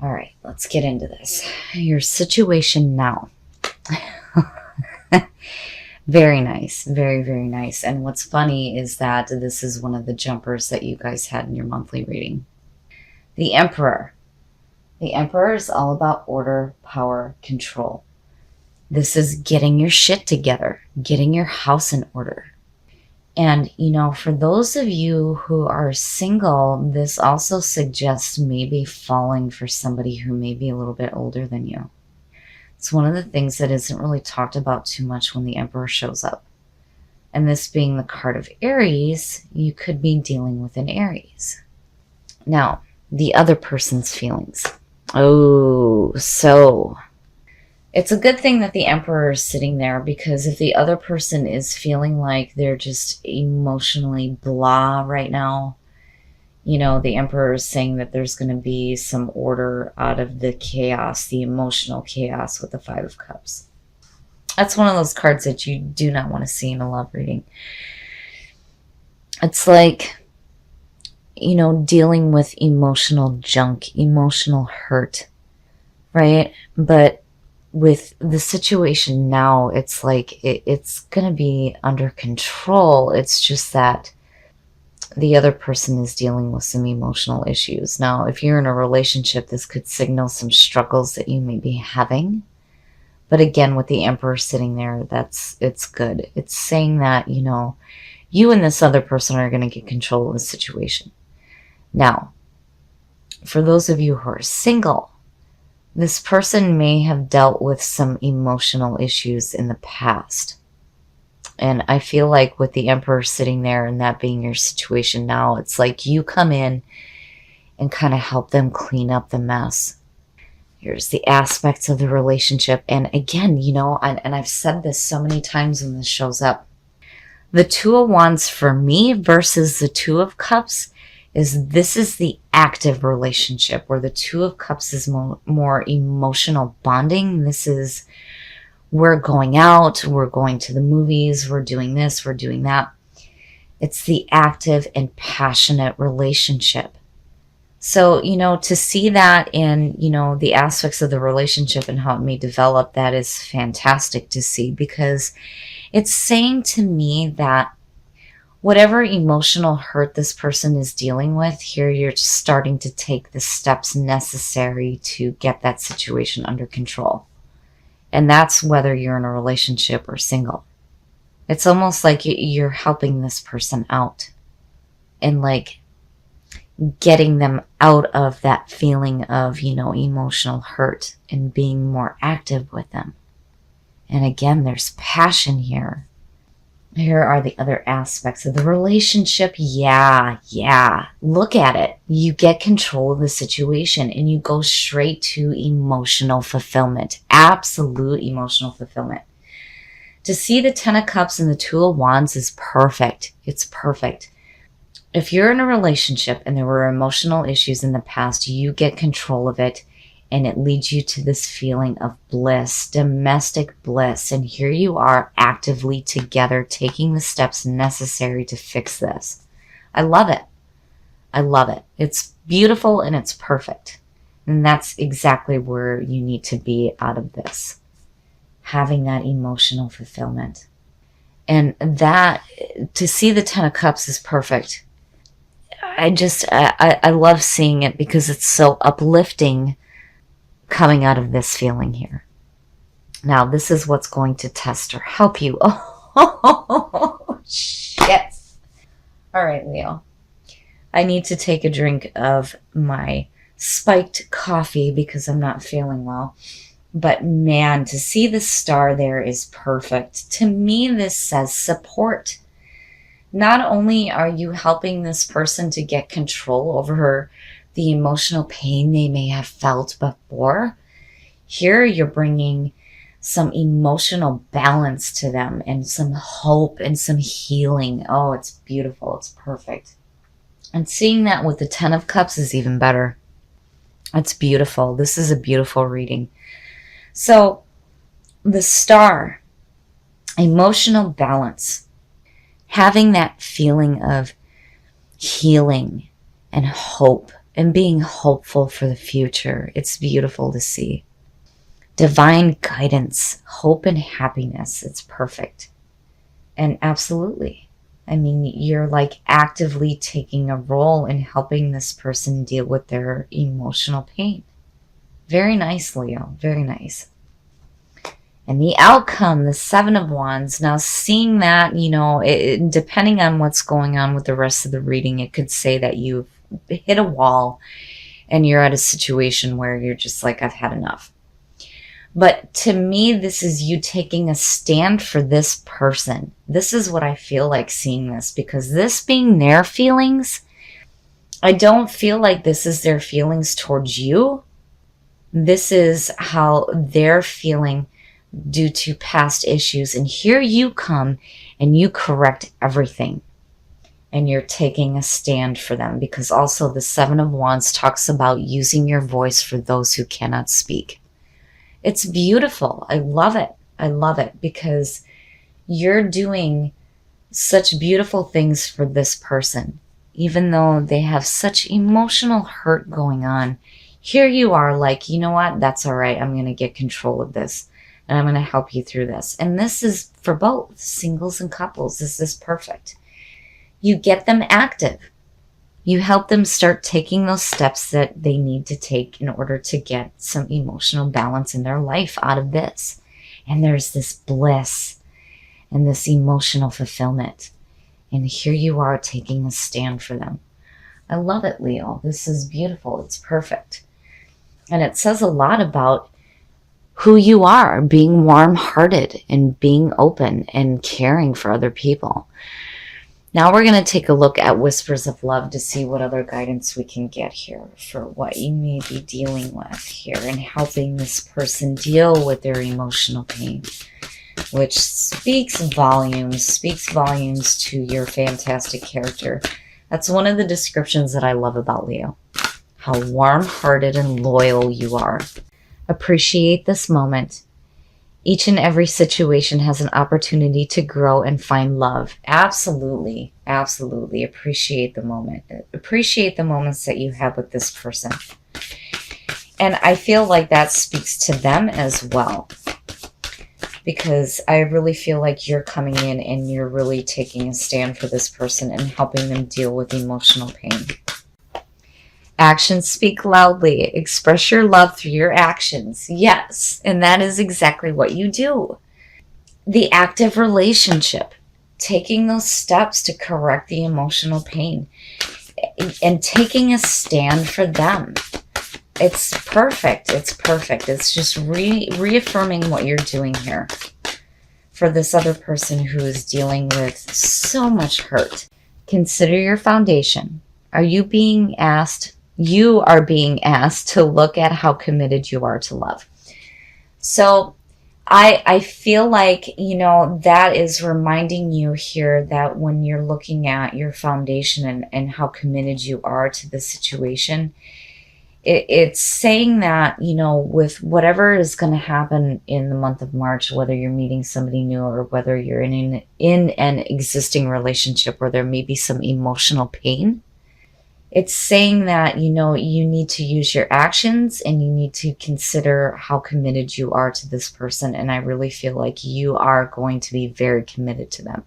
All right, let's get into this. Your situation now. Very nice. Very, very nice. And what's funny is that this is one of the jumpers that you guys had in your monthly reading. The Emperor. The Emperor is all about order, power, control. This is getting your shit together, getting your house in order. And, for those of you who are single, this also suggests maybe falling for somebody who may be a little bit older than you. It's one of the things that isn't really talked about too much when the Emperor shows up. And this being the card of Aries, you could be dealing with an Aries. Now, the other person's feelings. Oh, so it's a good thing that the Emperor is sitting there, because if the other person is feeling like they're just emotionally blah right now, the Emperor is saying that there's going to be some order out of the chaos, the emotional chaos with the Five of Cups. That's one of those cards that you do not want to see in a love reading. It's like, dealing with emotional junk, emotional hurt, right? But with the situation now, it's like it's going to be under control. It's just that the other person is dealing with some emotional issues. Now, if you're in a relationship, this could signal some struggles that you may be having. But again, with the Emperor sitting there, it's good. It's saying that, you and this other person are going to get control of the situation. Now, for those of you who are single, this person may have dealt with some emotional issues in the past. And I feel like with the Emperor sitting there and that being your situation now, it's like you come in and kind of help them clean up the mess. Here's the aspects of the relationship. And again, and I've said this so many times when this shows up. The Two of Wands for me versus the Two of Cups this is the active relationship, where the Two of Cups is more emotional bonding. This is, we're going out, we're going to the movies, we're doing this, we're doing that. It's the active and passionate relationship. So, to see that in, the aspects of the relationship and how it may develop, that is fantastic to see, because it's saying to me that whatever emotional hurt this person is dealing with, here you're starting to take the steps necessary to get that situation under control. And that's whether you're in a relationship or single. It's almost like you're helping this person out and like getting them out of that feeling of, emotional hurt and being more active with them. And again, there's passion here. Here are the other aspects of the relationship. Yeah. Look at it. You get control of the situation and you go straight to emotional fulfillment. Absolute emotional fulfillment. To see the Ten of Cups and the Two of Wands is perfect. It's perfect. If you're in a relationship and there were emotional issues in the past, you get control of it. And it leads you to this feeling of bliss, domestic bliss. And here you are actively together, taking the steps necessary to fix this. I love it. I love it. It's beautiful and it's perfect. And that's exactly where you need to be out of this. Having that emotional fulfillment. And that, to see the Ten of Cups is perfect. I love seeing it because it's so uplifting coming out of this feeling here. Now, this is what's going to test or help you. Oh, shit. All right, Leo. I need to take a drink of my spiked coffee because I'm not feeling well. But man, to see the star there is perfect. To me, this says support. Not only are you helping this person to get control over the emotional pain they may have felt before, here you're bringing some emotional balance to them and some hope and some healing. Oh, it's beautiful. It's perfect. And seeing that with the Ten of Cups is even better. It's beautiful. This is a beautiful reading. So the star, emotional balance, having that feeling of healing and hope and being hopeful for the future. It's beautiful to see. Divine guidance, hope, and happiness. It's perfect. And absolutely. I mean, you're like actively taking a role in helping this person deal with their emotional pain. Very nice, Leo. Very nice. And the outcome, the Seven of Wands. Now, seeing that, depending on what's going on with the rest of the reading, it could say that you've hit a wall and you're at a situation where you're just like, I've had enough. But to me, this is you taking a stand for this person. This is what I feel like seeing this, because this being their feelings, I don't feel like this is their feelings towards you. This is how they're feeling due to past issues. And here you come and you correct everything. And you're taking a stand for them, because also the Seven of Wands talks about using your voice for those who cannot speak. It's beautiful. I love it. I love it, because you're doing such beautiful things for this person. Even though they have such emotional hurt going on, here you are like, you know what? That's all right. I'm going to get control of this and I'm going to help you through this. And this is for both singles and couples. This is perfect. You get them active. You help them start taking those steps that they need to take in order to get some emotional balance in their life out of this. And there's this bliss and this emotional fulfillment. And here you are taking a stand for them. I love it, Leo. This is beautiful. It's perfect. And it says a lot about who you are, being warm-hearted and being open and caring for other people. Now we're going to take a look at Whispers of Love to see what other guidance we can get here for what you may be dealing with here and helping this person deal with their emotional pain, which speaks volumes to your fantastic character. That's one of the descriptions that I love about Leo, how warm-hearted and loyal you are. Appreciate this moment. Each and every situation has an opportunity to grow and find love. Absolutely, absolutely. Appreciate the moment. Appreciate the moments that you have with this person. And I feel like that speaks to them as well, because I really feel like you're coming in and you're really taking a stand for this person and helping them deal with emotional pain. Actions speak loudly. Express your love through your actions. Yes, and that is exactly what you do. The active relationship, taking those steps to correct the emotional pain and taking a stand for them. It's perfect. It's perfect. It's just reaffirming what you're doing here for this other person who is dealing with so much hurt. Consider your foundation. You are being asked to look at how committed you are to love. So I feel like, that is reminding you here that when you're looking at your foundation and how committed you are to the situation, it's saying that, with whatever is going to happen in the month of March, whether you're meeting somebody new or whether you're in an existing relationship where there may be some emotional pain, it's saying that, you need to use your actions and you need to consider how committed you are to this person. And I really feel like you are going to be very committed to them.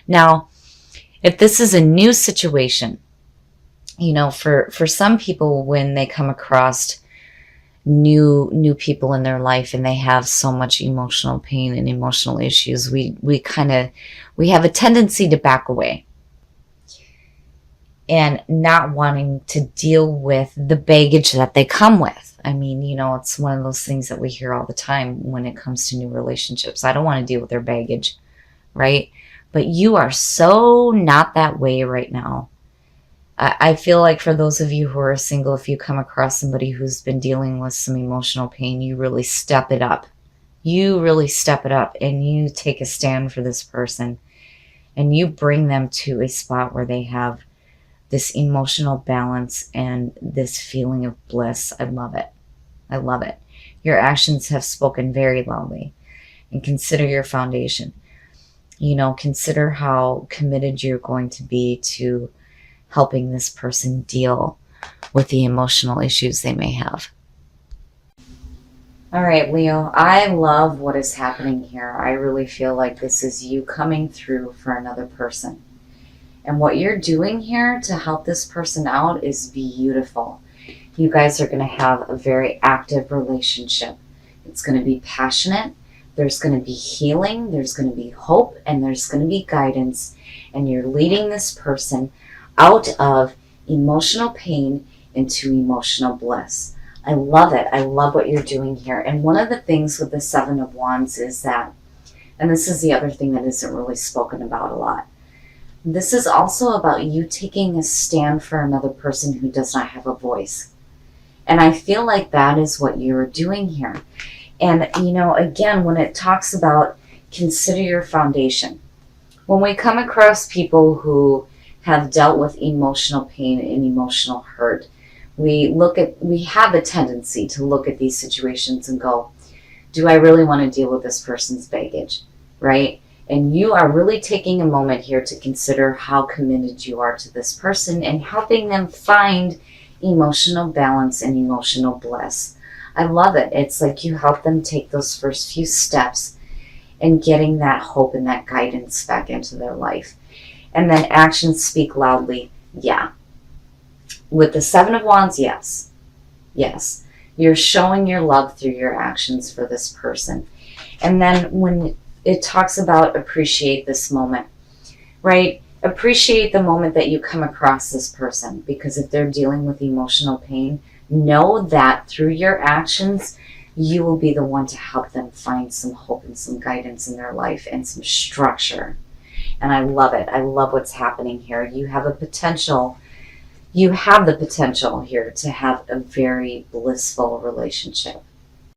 Now, if this is a new situation, for some people, when they come across new people in their life and they have so much emotional pain and emotional issues, we have a tendency to back away and not wanting to deal with the baggage that they come with. I mean, it's one of those things that we hear all the time when it comes to new relationships. I don't want to deal with their baggage, right? But you are so not that way right now. I feel like for those of you who are single, if you come across somebody who's been dealing with some emotional pain, you really step it up. You really step it up and you take a stand for this person and you bring them to a spot where they have this emotional balance and this feeling of bliss. I love it. I love it. Your actions have spoken very loudly. And consider your foundation. Consider how committed you're going to be to helping this person deal with the emotional issues they may have. All right, Leo, I love what is happening here. I really feel like this is you coming through for another person. And what you're doing here to help this person out is beautiful. You guys are going to have a very active relationship. It's going to be passionate. There's going to be healing. There's going to be hope. And there's going to be guidance. And you're leading this person out of emotional pain into emotional bliss. I love it. I love what you're doing here. And one of the things with the Seven of Wands is that, and this is the other thing that isn't really spoken about a lot, this is also about you taking a stand for another person who does not have a voice. And I feel like that is what you're doing here. And, again, when it talks about consider your foundation, when we come across people who have dealt with emotional pain and emotional hurt, we have a tendency to look at these situations and go, do I really want to deal with this person's baggage, right? And you are really taking a moment here to consider how committed you are to this person and helping them find emotional balance and emotional bliss. I love it. It's like you help them take those first few steps and getting that hope and that guidance back into their life. And then actions speak loudly. Yeah. With the Seven of Wands, yes. Yes. You're showing your love through your actions for this person. And then when it talks about appreciate this moment, right? Appreciate the moment that you come across this person, because if they're dealing with emotional pain, know that through your actions, you will be the one to help them find some hope and some guidance in their life and some structure. And I love it. I love what's happening here. You have the potential here to have a very blissful relationship.